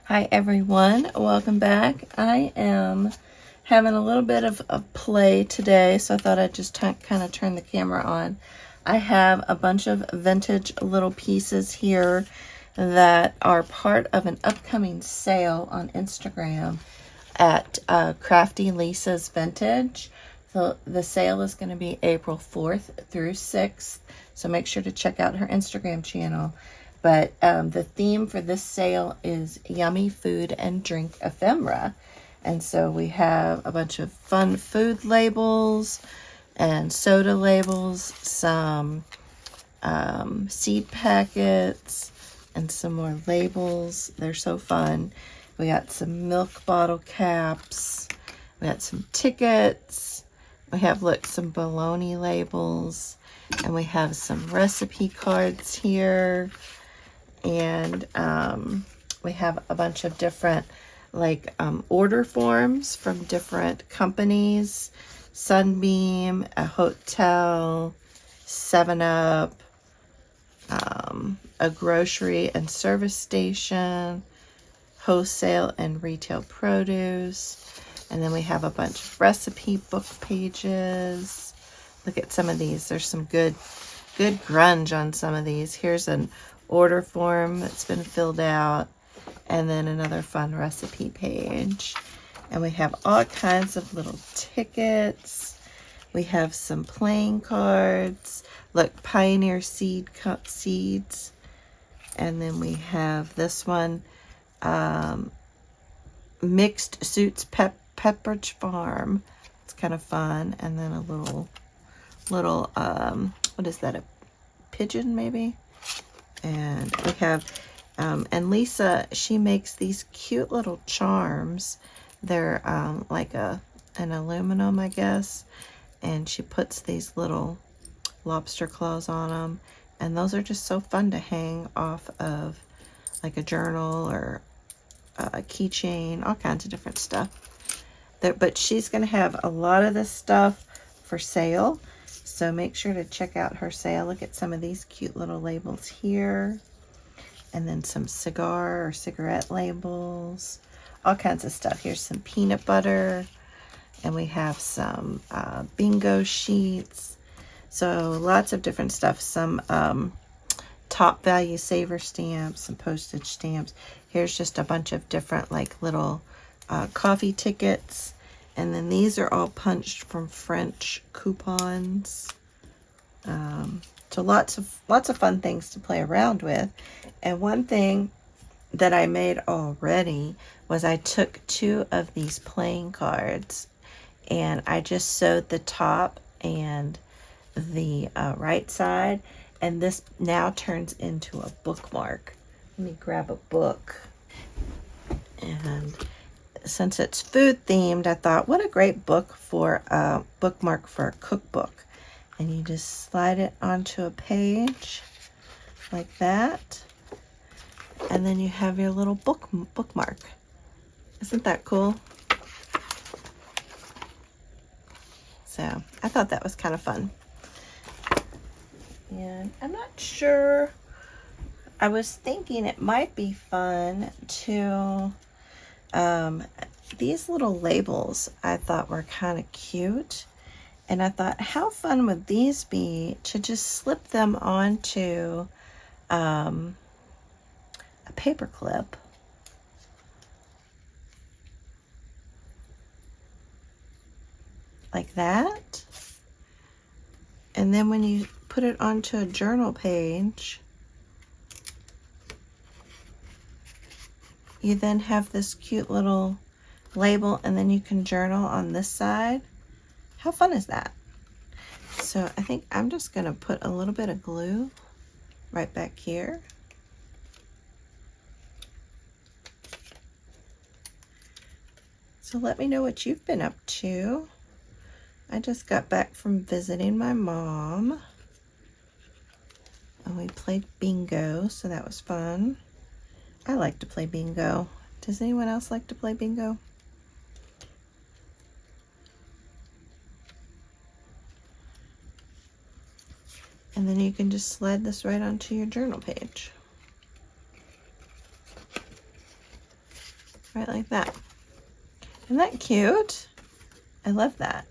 Hi everyone, welcome back. I am having a little bit of a play today, so I thought I'd just kind of turn the camera on. I have a bunch of vintage little pieces here that are part of an upcoming sale on Instagram at Crafty Lisa's Vintage. So the sale is going to be April 4th through 6th, so make sure to check out her Instagram channel. But the theme for this sale is yummy food and drink ephemera. And so we have a bunch of fun food labels and soda labels, some seed packets, and some more labels. They're so fun. We got some milk bottle caps. We got some tickets. We have, look, some bologna labels. And we have some recipe cards here. And we have a bunch of different order forms from different companies: Sunbeam, a hotel, 7-Up, a grocery and service station, wholesale and retail produce. And then we have a bunch of recipe book pages. Look at some of these. There's some good grunge on some of these. Here's an order form that's been filled out, and then another fun recipe page. And we have all kinds of little tickets. We have some playing cards. Look, Pioneer seeds. And then we have this one, Mixed Suits Pepperidge Farm. It's kind of fun. And then a little what is that, a pigeon maybe? And we have, and Lisa, she makes these cute little charms. They're like an aluminum, I guess. And she puts these little lobster claws on them. And those are just so fun to hang off of like a journal or a keychain, all kinds of different stuff. But she's going to have a lot of this stuff for sale. So make sure to check out her sale. Look at some of these cute little labels here. And then some cigar or cigarette labels. All kinds of stuff. Here's some peanut butter. And we have some bingo sheets. So lots of different stuff. Some top value saver stamps, some postage stamps. Here's just a bunch of different little coffee tickets. And then these are all punched from French coupons. So lots of fun things to play around with. And one thing that I made already was I took 2 of these playing cards and I just sewed the top and the right side, and this now turns into a bookmark. Let me grab a book. And since it's food themed, I thought, what a great book for a bookmark for a cookbook. And you just slide it onto a page like that. And then you have your little bookmark. Isn't that cool? So I thought that was kind of fun. And I'm not sure. I was thinking it might be fun to, these little labels I thought were kind of cute. And I thought, how fun would these be to just slip them onto a paper clip. Like that. And then when you put it onto a journal page, you then have this cute little label, and then you can journal on this side. How fun is that? So I think I'm just going to put a little bit of glue right back here. So let me know what you've been up to. I just got back from visiting my mom. And we played bingo, so that was fun. I like to play bingo. Does anyone else like to play bingo? And then you can just slide this right onto your journal page. right like that. Isn't that cute? I love that.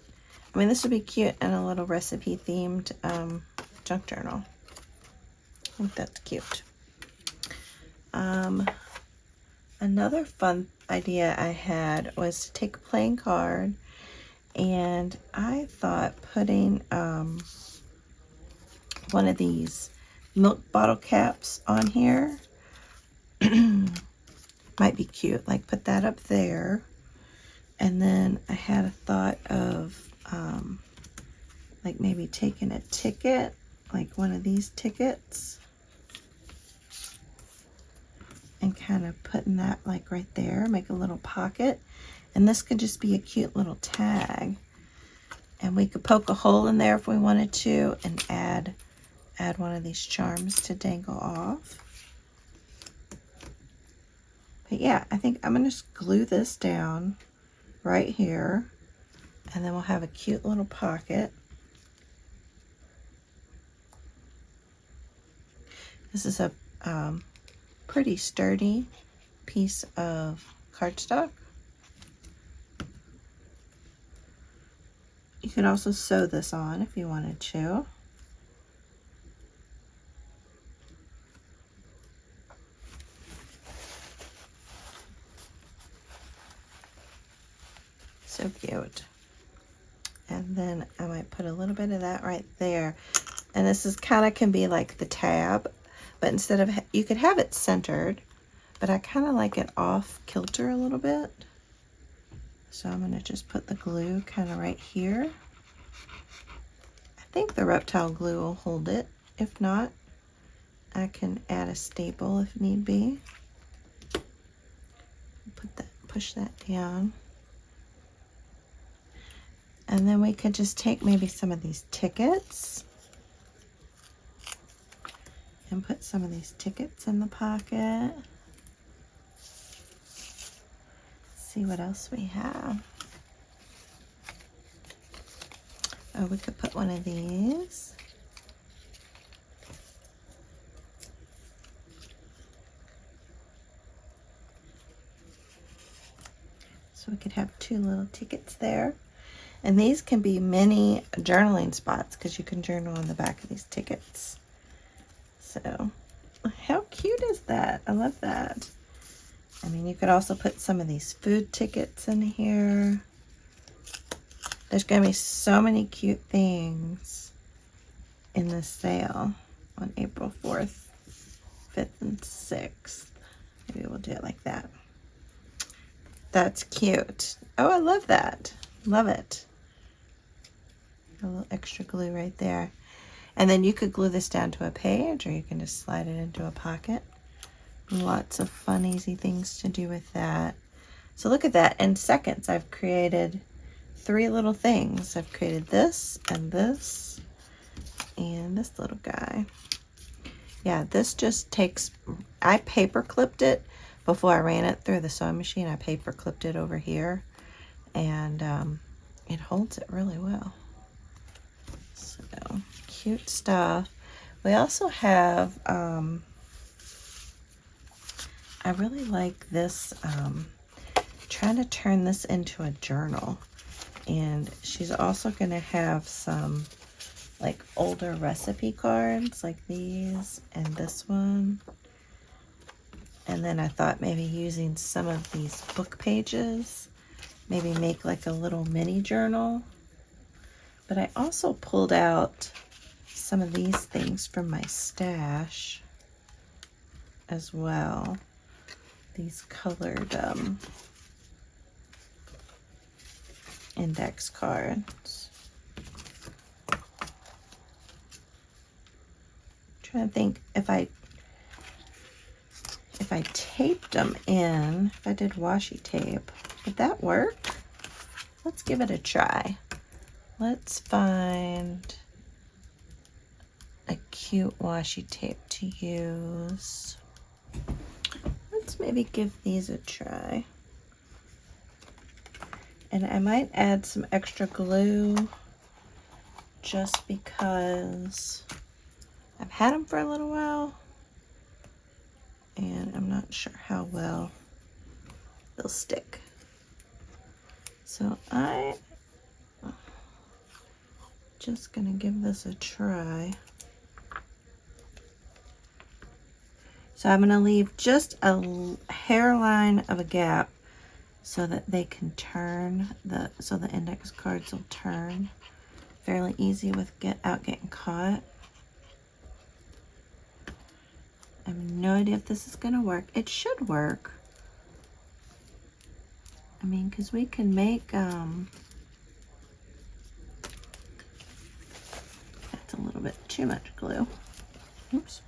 I mean, this would be cute in a little recipe themed junk journal. I think that's cute. Another fun idea I had was to take a playing card, and I thought putting one of these milk bottle caps on here might be cute. Like put that up there, and then I had a thought of like maybe taking a ticket, like one of these tickets, and kind of putting that like right there, make a little pocket. And this could just be a cute little tag. And we could poke a hole in there if we wanted to, and add one of these charms to dangle off. But yeah, I think I'm gonna just glue this down right here, and then we'll have a cute little pocket. This is a pretty sturdy piece of cardstock. You could also sew this on if you wanted to. So cute. And then I might put a little bit of that right there. And this is kind of can be like the tab, but instead of, you could have it centered, but I kind of like it off kilter a little bit. So I'm going to just put the glue kind of right here. I think the reptile glue will hold it. If not, I can add a staple if need be. Put that, push that down. And then we could just take maybe some of these tickets and put some of these tickets in the pocket. See what else we have. Oh, we could put one of these. So we could have two little tickets there. And these can be mini journaling spots because you can journal on the back of these tickets. So, how cute is that? I love that. I mean, you could also put some of these food tickets in here. There's going to be so many cute things in this sale on April 4th, 5th, and 6th. Maybe we'll do it like that. That's cute. Oh, I love that. Love it. A little extra glue right there. And then you could glue this down to a page, or you can just slide it into a pocket. Lots of fun, easy things to do with that. So look at that. In seconds, I've created 3 little things. I've created this and this little guy. Yeah, this just takes, I paper clipped it before I ran it through the sewing machine. I paper clipped it over here, and it holds it really well. So cute stuff. We also have, I really like this, trying to turn this into a journal. And she's also going to have some like older recipe cards like these and this one. And then I thought maybe using some of these book pages, maybe make like a little mini journal. But I also pulled out some of these things from my stash as well. These colored index cards. I'm trying to think if I taped them in, if I did washi tape, would that work? Let's give it a try. Let's find a cute washi tape to use. Let's maybe give these a try. And I might add some extra glue just because I've had them for a little while and I'm not sure how well they'll stick. So I just gonna give this a try. So I'm gonna leave just a hairline of a gap so that they can turn, so the index cards will turn. Fairly easy without getting caught. I have no idea if this is gonna work. It should work. I mean, because we can make, that's a little bit too much glue. Oops.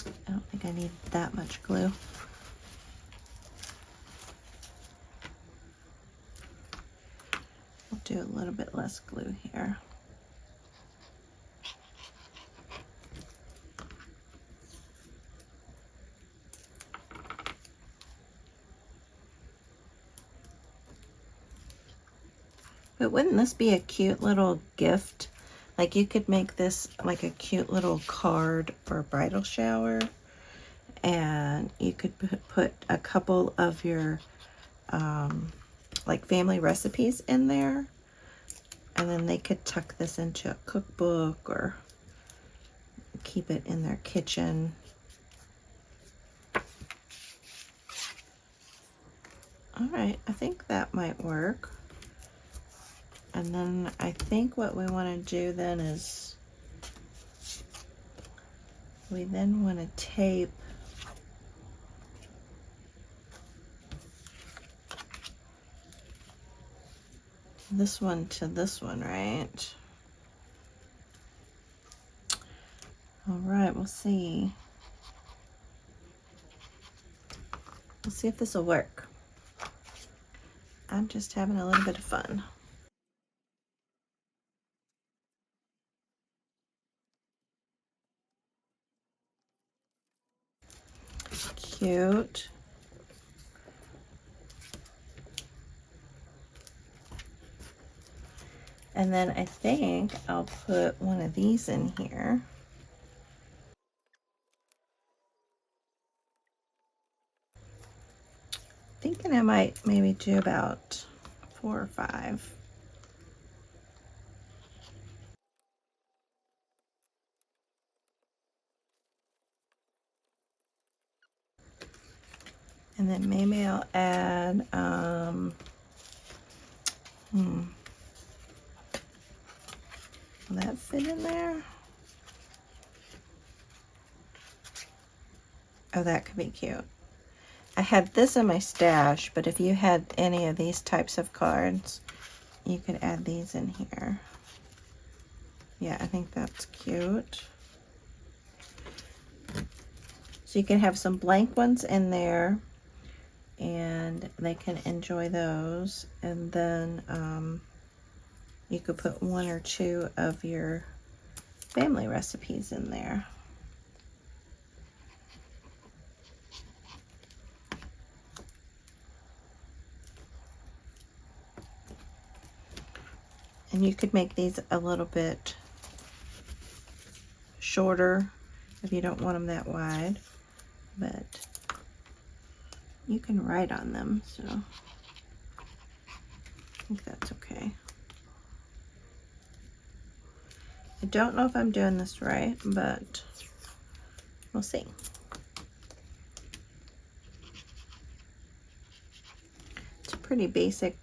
I don't think I need that much glue. We'll do a little bit less glue here. But wouldn't this be a cute little gift? Like you could make this like a cute little card for a bridal shower, and you could put a couple of your like family recipes in there, and then they could tuck this into a cookbook or keep it in their kitchen. All right, I think that might work. And then I think what we want to do then is we then want to tape this one to this one, right? All right, we'll see. We'll see if this will work. I'm just having a little bit of fun. Cute. And then I think I'll put one of these in here. Thinking I might maybe do about 4 or 5. And then maybe I'll add, will that fit in there? Oh, that could be cute. I had this in my stash, but if you had any of these types of cards, you could add these in here. Yeah, I think that's cute. So you can have some blank ones in there, and they can enjoy those. And then you could put 1 or 2 of your family recipes in there. And you could make these a little bit shorter if you don't want them that wide, but you can write on them, so I think that's okay. I don't know if I'm doing this right, but we'll see. It's a pretty basic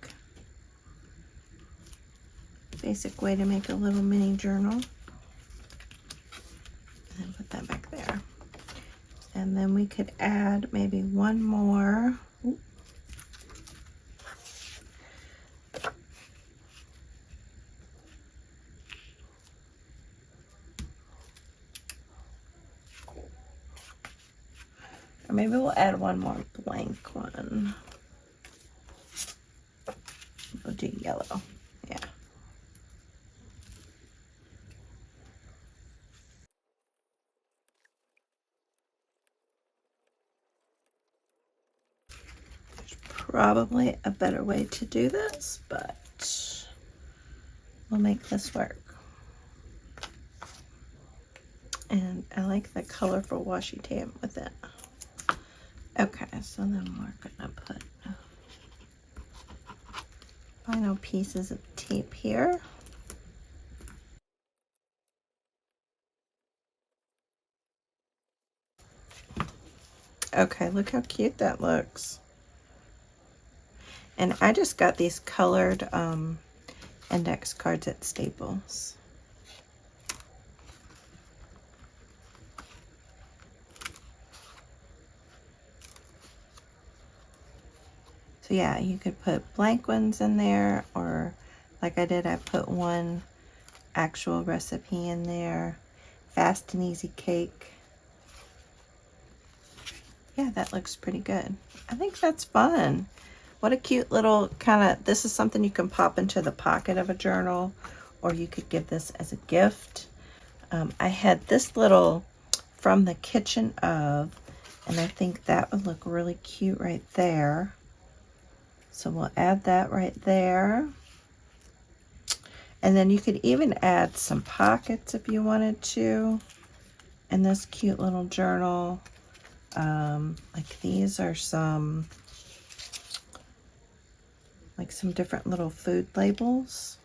way to make a little mini journal. And put that back there. And then we could add maybe one more. Ooh. Or maybe we'll add one more blank one. We'll do yellow. Yeah. Probably a better way to do this, but we'll make this work. And I like the colorful washi tape with it. So then we're gonna put final pieces of tape here. Okay, look how cute that looks. And I just got these colored index cards at Staples. So yeah, you could put blank ones in there, or like I did, I put one actual recipe in there. Fast and easy cake. Yeah, that looks pretty good. I think that's fun. What a cute little kind of, this is something you can pop into the pocket of a journal, or you could give this as a gift. I had this little from the kitchen of, and I think that would look really cute right there. So we'll add that right there. And then you could even add some pockets if you wanted to in this cute little journal. Like these are some, like some different little food labels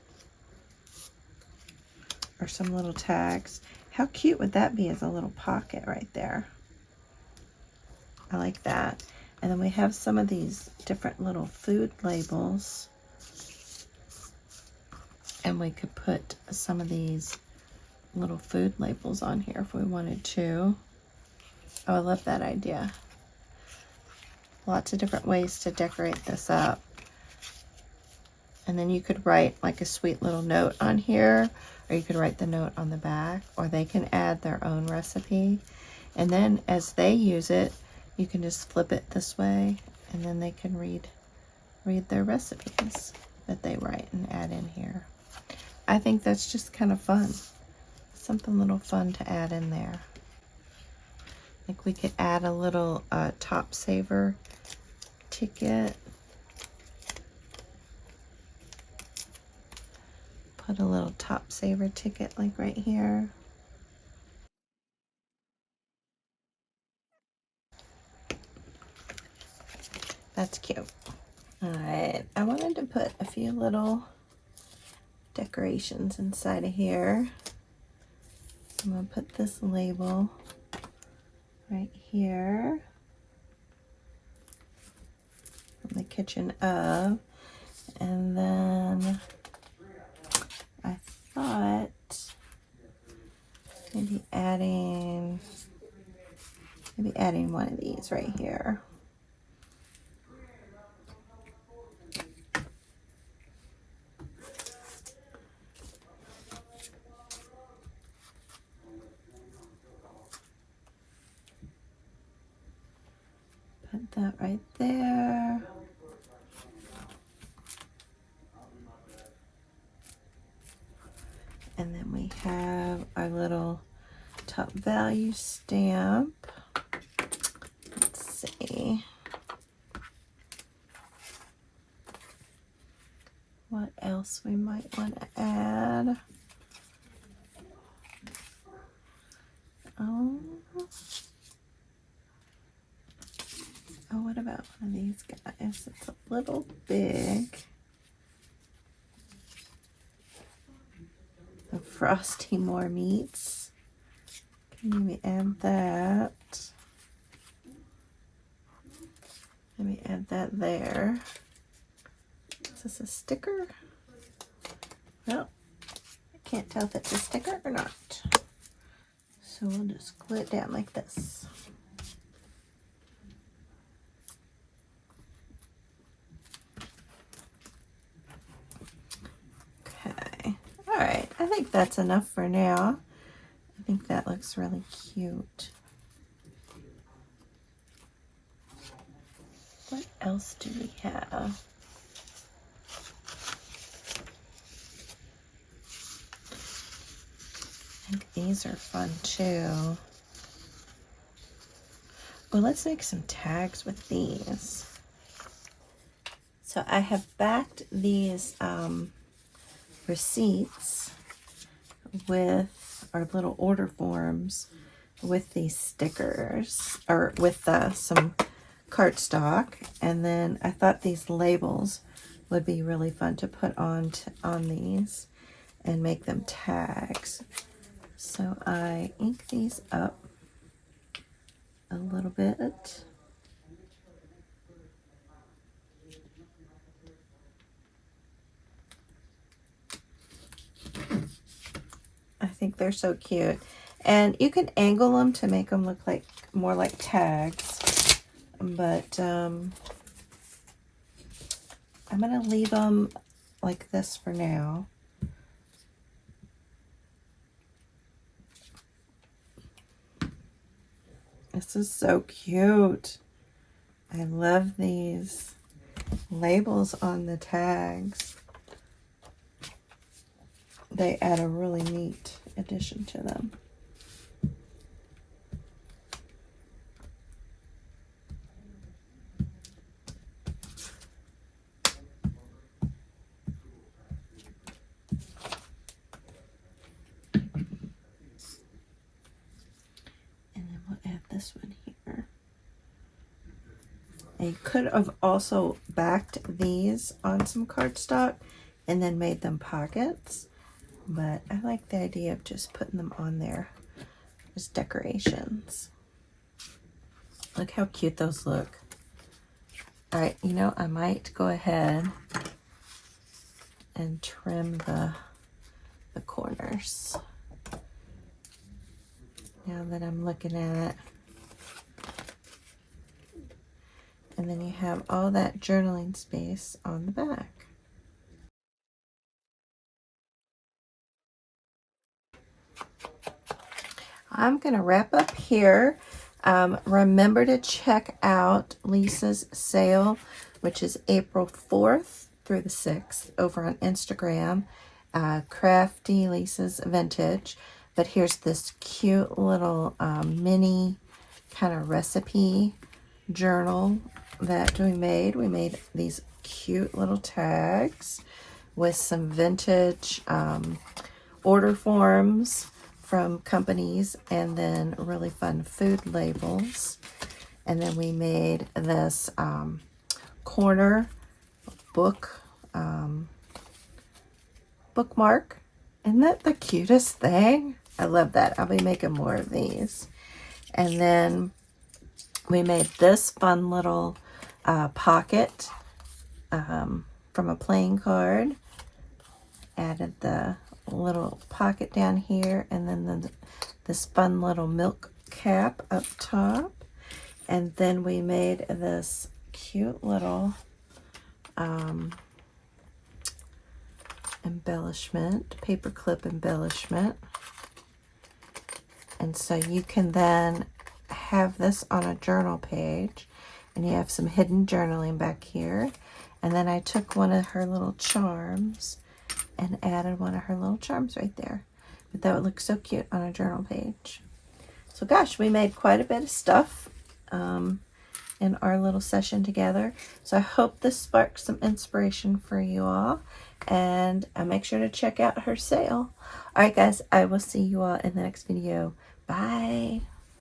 or some little tags. How cute would that be as a little pocket right there? I like that. And then we have some of these different little food labels. And we could put some of these little food labels on here if we wanted to. Oh, I love that idea. Lots of different ways to decorate this up. And then you could write like a sweet little note on here, or you could write the note on the back, or they can add their own recipe. And then as they use it, you can just flip it this way, and then they can read their recipes that they write and add in here. I think that's just kind of fun. Something little fun to add in there. Like we could add a little top saver ticket. Put a little top saver ticket like right here. That's cute. All right, I wanted to put a few little decorations inside of here. I'm gonna put this label right here from the kitchen of, and then I thought maybe adding one of these right here. Put that right there. And then we have our little top value stamp. Let's see. What else we might want to add? Oh, what about one of these guys? It's a little big. The Frosty More Meats. Can maybe add that. Maybe add that there. Is this a sticker? Well, I can't tell if it's a sticker or not. So we'll just glue it down like this. Okay. All right. I think that's enough for now. I think that looks really cute. What else do we have? I think these are fun too. Well, let's make some tags with these. So I have backed these receipts with our little order forms with these stickers, or with some cardstock, and then I thought these labels would be really fun to put on these and make them tags. So I ink these up a little bit. I think they're so cute. And you can angle them to make them look like more like tags. But I'm going to leave them like this for now. This is so cute. I love these labels on the tags. They add a really neat addition to them. And then we'll add this one here. I could have also backed these on some cardstock and then made them pockets, but I like the idea of just putting them on there as decorations. Look how cute those look. All right, you know, I might go ahead and trim the corners. Now that I'm looking at it. And then you have all that journaling space on the back. I'm going to wrap up here. Remember to check out Lisa's sale, which is April 4th through the 6th over on Instagram. Crafty Lisa's Vintage. But here's this cute little mini kind of recipe journal that we made. We made these cute little tags with some vintage order forms from companies, and then really fun food labels. And then we made this corner book bookmark. Isn't that the cutest thing? I love that. I'll be making more of these. And then we made this fun little pocket from a playing card. Added the little pocket down here, and then this fun little milk cap up top. And then we made this cute little embellishment, paperclip embellishment. And so you can then have this on a journal page, and you have some hidden journaling back here. And then I took one of her little charms and added one of her little charms right there. But that would look so cute on a journal page. So gosh, we made quite a bit of stuff in our little session together. So I hope this sparks some inspiration for you all. And make sure to check out her sale. All right, guys, I will see you all in the next video. Bye.